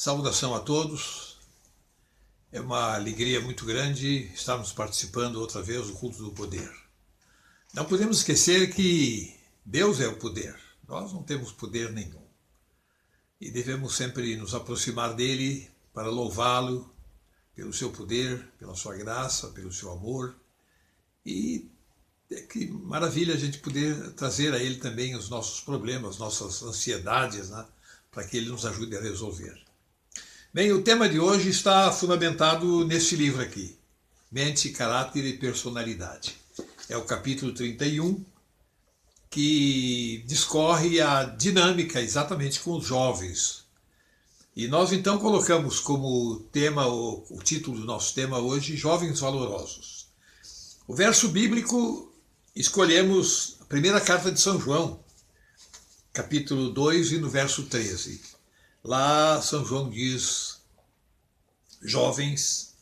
Saudação a todos. É uma alegria muito grande estarmos participando outra vez do culto do poder. Não podemos esquecer que Deus é o poder. Nós não temos poder nenhum. E devemos sempre nos aproximar dele para louvá-lo pelo seu poder, pela sua graça, pelo seu amor. E que maravilha a gente poder trazer a ele também os nossos problemas, nossas ansiedades, né? Para que ele nos ajude a resolver. Bem, o tema de hoje está fundamentado nesse livro aqui, Mente, Caráter e Personalidade. É o capítulo 31, que discorre a dinâmica exatamente com os jovens. E nós então colocamos como tema, o título do nosso tema hoje, Jovens Valorosos. O verso bíblico, escolhemos a primeira carta de São João, capítulo 2 e no verso 13. Lá São João diz: jovens,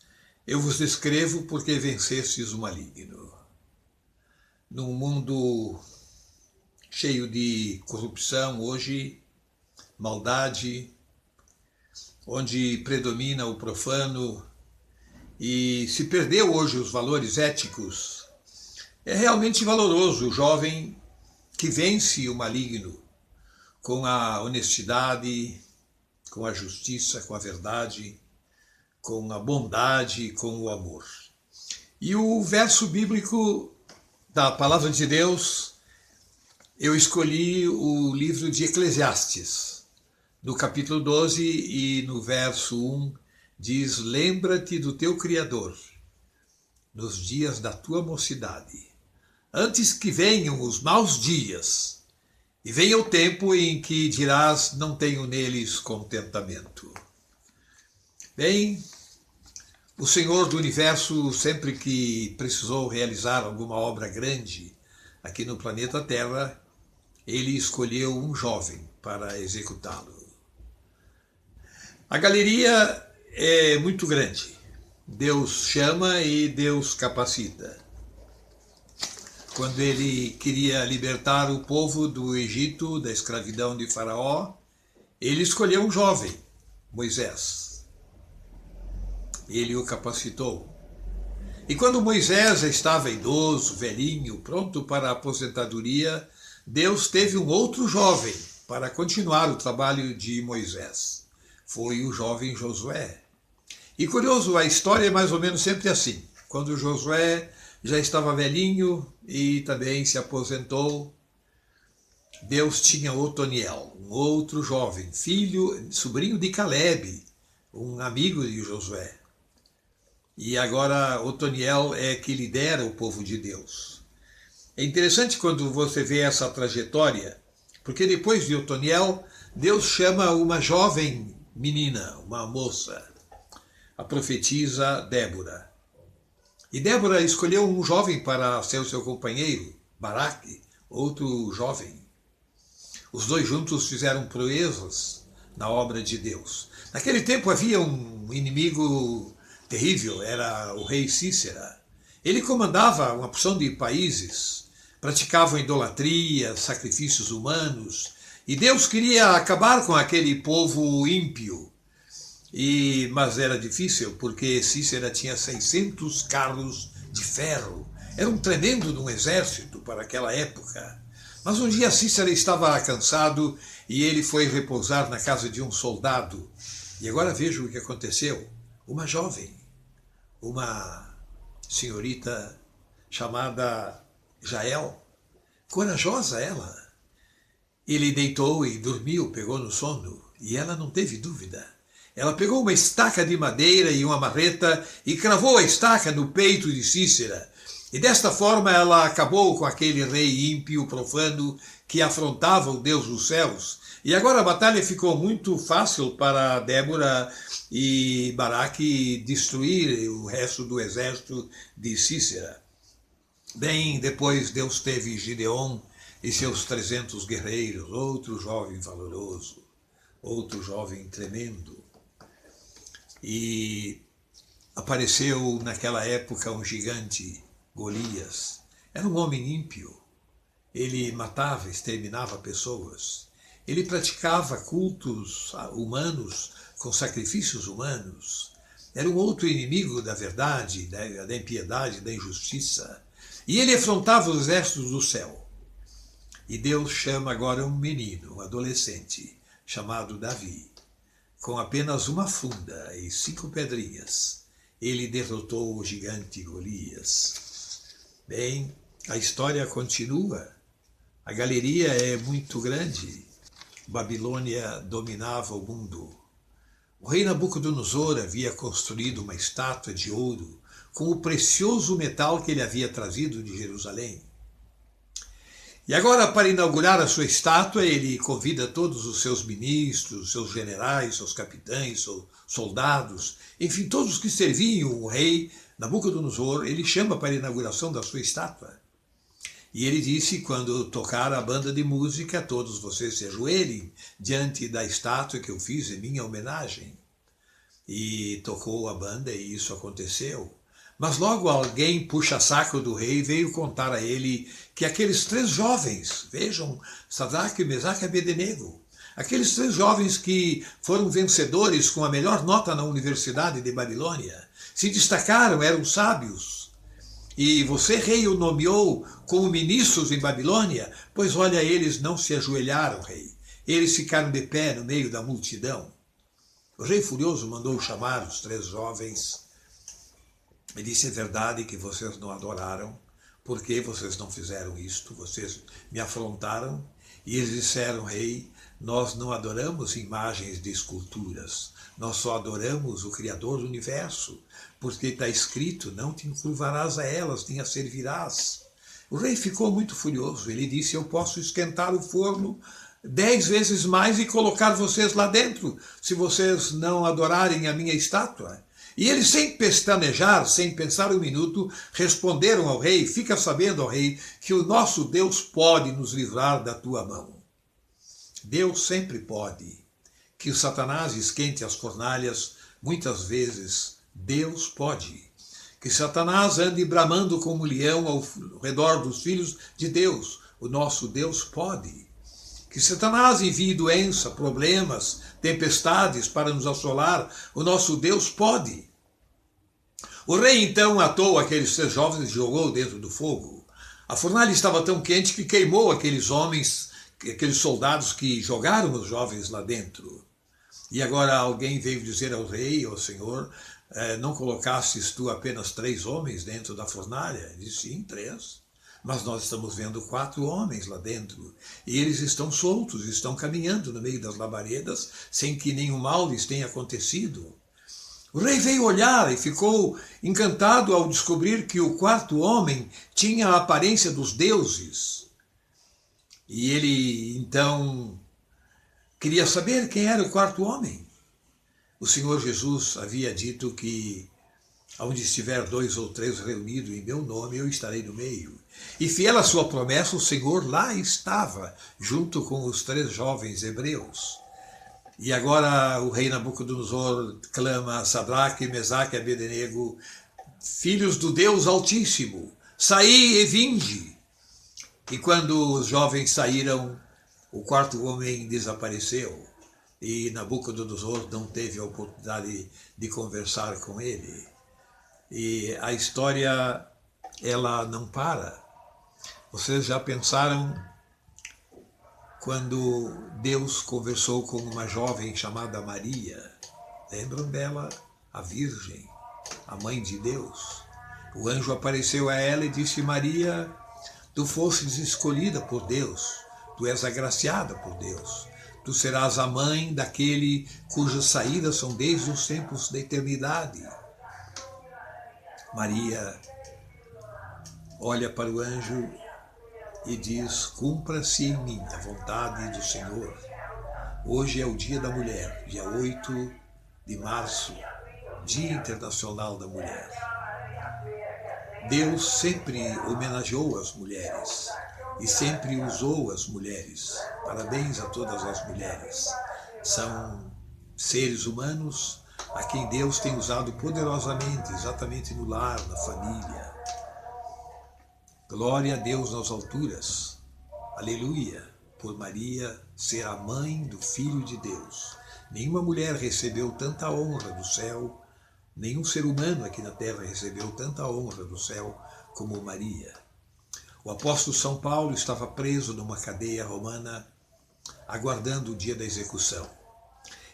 eu vos escrevo porque vencestes o maligno. Num mundo cheio de corrupção hoje, maldade, onde predomina o profano e se perdeu hoje os valores éticos, é realmente valoroso o jovem que vence o maligno com a honestidade, com a justiça, com a verdade, com a bondade, com o amor. E o verso bíblico da Palavra de Deus, eu escolhi o livro de Eclesiastes, no capítulo 12 e no verso 1, diz: lembra-te do teu Criador nos dias da tua mocidade, antes que venham os maus dias, e venha o tempo em que dirás: não tenho neles contentamento. Bem, o Senhor do Universo, sempre que precisou realizar alguma obra grande aqui no planeta Terra, ele escolheu um jovem para executá-lo. A galeria é muito grande. Deus chama e Deus capacita. Quando ele queria libertar o povo do Egito, da escravidão de Faraó, ele escolheu um jovem, Moisés. Ele o capacitou. E quando Moisés já estava idoso, velhinho, pronto para a aposentadoria, Deus teve um outro jovem para continuar o trabalho de Moisés. Foi o jovem Josué. E curioso, a história é mais ou menos sempre assim. Quando Josué já estava velhinho e também se aposentou, Deus tinha Otoniel, um outro jovem, sobrinho de Caleb, um amigo de Josué. E agora Otoniel é que lidera o povo de Deus. É interessante quando você vê essa trajetória, porque depois de Otoniel, Deus chama uma jovem menina, uma moça, a profetisa Débora. E Débora escolheu um jovem para ser o seu companheiro, Baraque, outro jovem. Os dois juntos fizeram proezas na obra de Deus. Naquele tempo havia um inimigo terrível, era o rei Cícera. Ele comandava uma porção de países, praticavam idolatria, sacrifícios humanos, e Deus queria acabar com aquele povo ímpio. Mas era difícil, porque Cícera tinha 600 carros de ferro. Era um tremendo de um exército para aquela época. Mas um dia Cícera estava cansado e ele foi repousar na casa de um soldado. E agora veja o que aconteceu. Uma jovem, uma senhorita chamada Jael, corajosa ela. Ele deitou e dormiu, pegou no sono, e ela não teve dúvida. Ela pegou uma estaca de madeira e uma marreta e cravou a estaca no peito de Cícera. E desta forma ela acabou com aquele rei ímpio, profano, que afrontava o Deus dos céus. E agora a batalha ficou muito fácil para Débora e Baraque destruir o resto do exército de Cícera. Bem, depois Deus teve Gideon e seus 300 guerreiros, outro jovem valoroso, outro jovem tremendo. E apareceu naquela época um gigante, Golias. Era um homem ímpio. Ele matava, exterminava pessoas. Ele praticava cultos humanos com sacrifícios humanos. Era um outro inimigo da verdade, da impiedade, da injustiça. E ele afrontava os exércitos do céu. E Deus chama agora um menino, um adolescente, chamado Davi. Com apenas uma funda e 5 pedrinhas, ele derrotou o gigante Golias. Bem, a história continua. A galeria é muito grande. Babilônia dominava o mundo. O rei Nabucodonosor havia construído uma estátua de ouro com o precioso metal que ele havia trazido de Jerusalém. E agora, para inaugurar a sua estátua, ele convida todos os seus ministros, seus generais, seus capitães, seus soldados, enfim, todos os que serviam o rei Nabucodonosor, ele chama para a inauguração da sua estátua. E ele disse, quando tocar a banda de música, todos vocês se ajoelhem diante da estátua que eu fiz em minha homenagem. E tocou a banda e isso aconteceu. Mas logo alguém puxa-saco do rei veio contar a ele que aqueles 3 jovens, vejam, Sadraque, Mesaque e Abednego, aqueles 3 jovens que foram vencedores com a melhor nota na Universidade de Babilônia, se destacaram, eram sábios. E você, rei, o nomeou como ministros em Babilônia, pois olha, eles não se ajoelharam, rei. Eles ficaram de pé no meio da multidão. O rei furioso mandou chamar os 3 jovens e disse, é verdade que vocês não adoraram, por que vocês não fizeram isto? Vocês me afrontaram. E eles disseram, rei, nós não adoramos imagens de esculturas, nós só adoramos o Criador do universo, porque está escrito, não te encurvarás a elas, nem a servirás. O rei ficou muito furioso, ele disse, eu posso esquentar o forno 10 vezes mais e colocar vocês lá dentro, se vocês não adorarem a minha estátua. E eles, sem pestanejar, sem pensar um minuto, responderam ao rei, fica sabendo, ó rei, que o nosso Deus pode nos livrar da tua mão. Deus sempre pode. Que o Satanás esquente as fornalhas, muitas vezes Deus pode. Que Satanás ande bramando como leão ao redor dos filhos de Deus, o nosso Deus pode. Que Satanás envie doença, problemas, tempestades para nos assolar, o nosso Deus pode. O rei então atou aqueles 3 jovens e jogou dentro do fogo. A fornalha estava tão quente que queimou aqueles homens, aqueles soldados que jogaram os jovens lá dentro. E agora alguém veio dizer ao rei, ao senhor, não colocastes tu apenas 3 homens dentro da fornalha? Ele disse, sim, 3. Mas nós estamos vendo 4 homens lá dentro. E eles estão soltos, estão caminhando no meio das labaredas, sem que nenhum mal lhes tenha acontecido. O rei veio olhar e ficou encantado ao descobrir que o 4º homem tinha a aparência dos deuses. E ele, então, queria saber quem era o 4º homem. O Senhor Jesus havia dito que onde estiver 2 ou 3 reunidos em meu nome, eu estarei no meio. E fiel à sua promessa, o Senhor lá estava, junto com os 3 jovens hebreus. E agora o rei Nabucodonosor clama a Sadraque, Mesaque e Abednego, filhos do Deus Altíssimo, saí e vinde. E quando os jovens saíram, o 4º homem desapareceu. E Nabucodonosor não teve a oportunidade de conversar com ele. E a história, ela não para. Vocês já pensaram quando Deus conversou com uma jovem chamada Maria? Lembram dela? A Virgem, a Mãe de Deus. O anjo apareceu a ela e disse, Maria, tu fostes escolhida por Deus, tu és agraciada por Deus. Tu serás a mãe daquele cujas saídas são desde os tempos da eternidade. Maria olha para o anjo e diz, cumpra-se em mim a vontade do Senhor. Hoje é o Dia da Mulher, dia 8 de março, Dia Internacional da Mulher. Deus sempre homenageou as mulheres e sempre usou as mulheres. Parabéns a todas as mulheres. São seres humanos a quem Deus tem usado poderosamente, exatamente no lar, na família. Glória a Deus nas alturas. Aleluia. por Maria ser a mãe do Filho de Deus. Nenhuma mulher recebeu tanta honra do céu, nenhum ser humano aqui na terra recebeu tanta honra do céu como Maria. O apóstolo São Paulo estava preso numa cadeia romana, aguardando o dia da execução.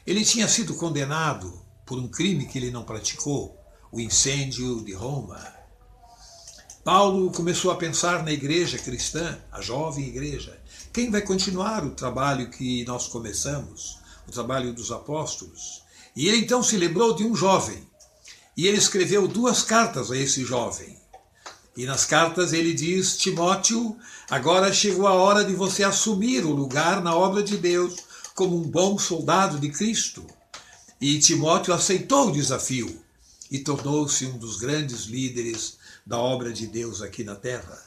Ele tinha sido condenado por um crime que ele não praticou, o incêndio de Roma. Paulo começou a pensar na igreja cristã, a jovem igreja. Quem vai continuar o trabalho que nós começamos, o trabalho dos apóstolos? E ele então se lembrou de um jovem, e ele escreveu 2 cartas a esse jovem. E nas cartas ele diz: Timóteo, agora chegou a hora de você assumir o lugar na obra de Deus como um bom soldado de Cristo. E Timóteo aceitou o desafio e tornou-se um dos grandes líderes da obra de Deus aqui na terra.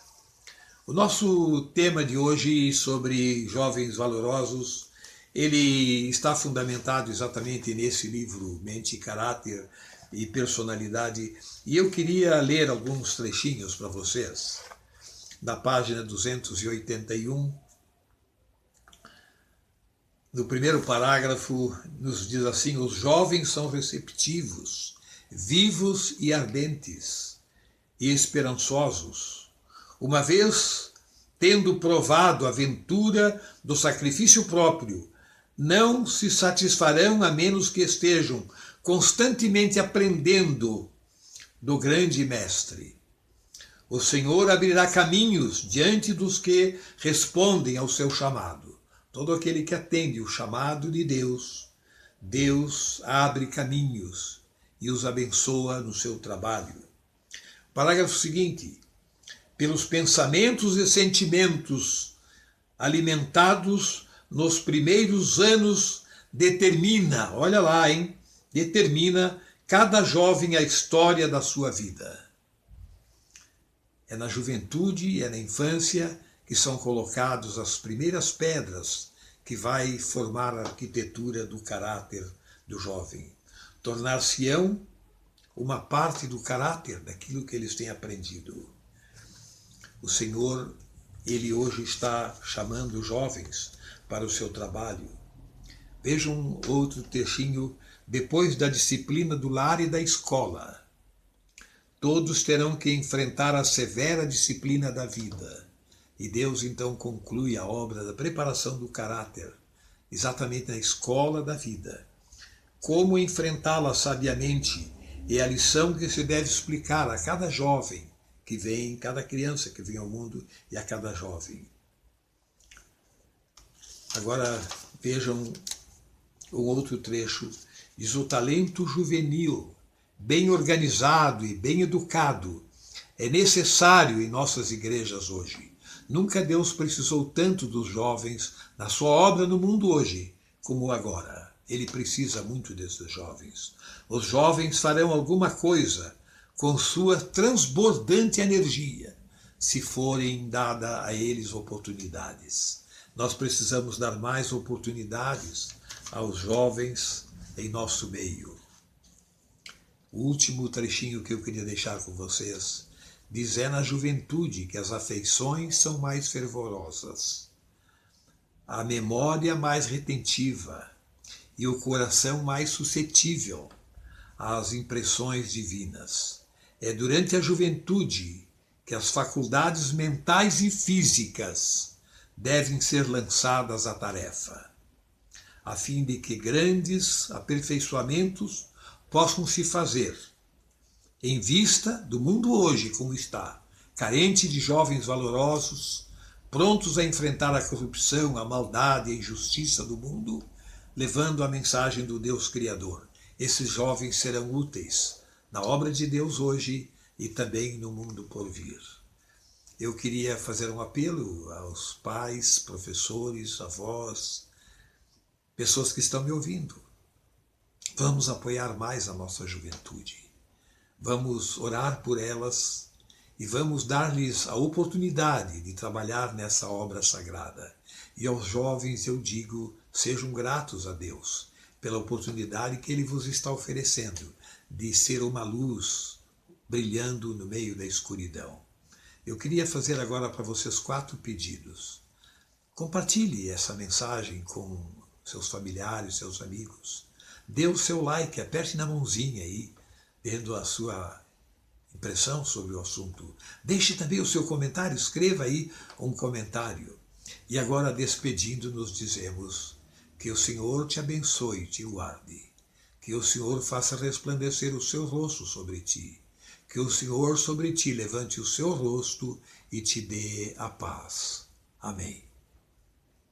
O nosso tema de hoje sobre jovens valorosos, ele está fundamentado exatamente nesse livro, Mente, Caráter e Personalidade, e eu queria ler alguns trechinhos para vocês. Da página 281, no primeiro parágrafo, nos diz assim: os jovens são receptivos, vivos e ardentes, e esperançosos, uma vez tendo provado a ventura do sacrifício próprio, não se satisfarão a menos que estejam constantemente aprendendo do grande mestre. O Senhor abrirá caminhos diante dos que respondem ao seu chamado. Todo aquele que atende o chamado de Deus, Deus abre caminhos e os abençoa no seu trabalho. Parágrafo seguinte: pelos pensamentos e sentimentos alimentados nos primeiros anos, determina, olha lá, determina cada jovem a história da sua vida. É na juventude, é na infância que são colocadas as primeiras pedras que vai formar a arquitetura do caráter do jovem. Tornar-se-ão uma parte do caráter daquilo que eles têm aprendido. O Senhor, Ele hoje está chamando os jovens para o seu trabalho. Vejam outro textinho: depois da disciplina do lar e da escola, todos terão que enfrentar a severa disciplina da vida. E Deus então conclui a obra da preparação do caráter, exatamente na escola da vida. Como enfrentá-la sabiamente é a lição que se deve explicar a cada jovem que vem, cada criança que vem ao mundo e a cada jovem. Agora vejam um outro trecho. Diz: o talento juvenil, bem organizado e bem educado, é necessário em nossas igrejas hoje. Nunca Deus precisou tanto dos jovens na sua obra no mundo hoje como agora. Ele precisa muito desses jovens. Os jovens farão alguma coisa com sua transbordante energia, se forem dadas a eles oportunidades. Nós precisamos dar mais oportunidades aos jovens em nosso meio. O último trechinho que eu queria deixar com vocês diz: é na juventude que as afeições são mais fervorosas, a memória mais retentiva e o coração mais suscetível às impressões divinas. É durante a juventude que as faculdades mentais e físicas devem ser lançadas à tarefa, a fim de que grandes aperfeiçoamentos possam se fazer, em vista do mundo hoje como está, carente de jovens valorosos, prontos a enfrentar a corrupção, a maldade e a injustiça do mundo, levando a mensagem do Deus Criador. Esses jovens serão úteis na obra de Deus hoje e também no mundo por vir. Eu queria fazer um apelo aos pais, professores, avós, pessoas que estão me ouvindo. Vamos apoiar mais a nossa juventude. Vamos orar por elas e vamos dar-lhes a oportunidade de trabalhar nessa obra sagrada. E aos jovens eu digo: sejam gratos a Deus pela oportunidade que Ele vos está oferecendo de ser uma luz brilhando no meio da escuridão. Eu queria fazer agora para vocês 4 pedidos. Compartilhe essa mensagem com seus familiares, seus amigos. Dê o seu like, aperte na mãozinha aí, dando a sua impressão sobre o assunto. Deixe também o seu comentário, escreva aí um comentário. E agora, despedindo-nos, dizemos: que o Senhor te abençoe e te guarde. Que o Senhor faça resplandecer o seu rosto sobre ti. Que o Senhor sobre ti levante o seu rosto e te dê a paz. Amém.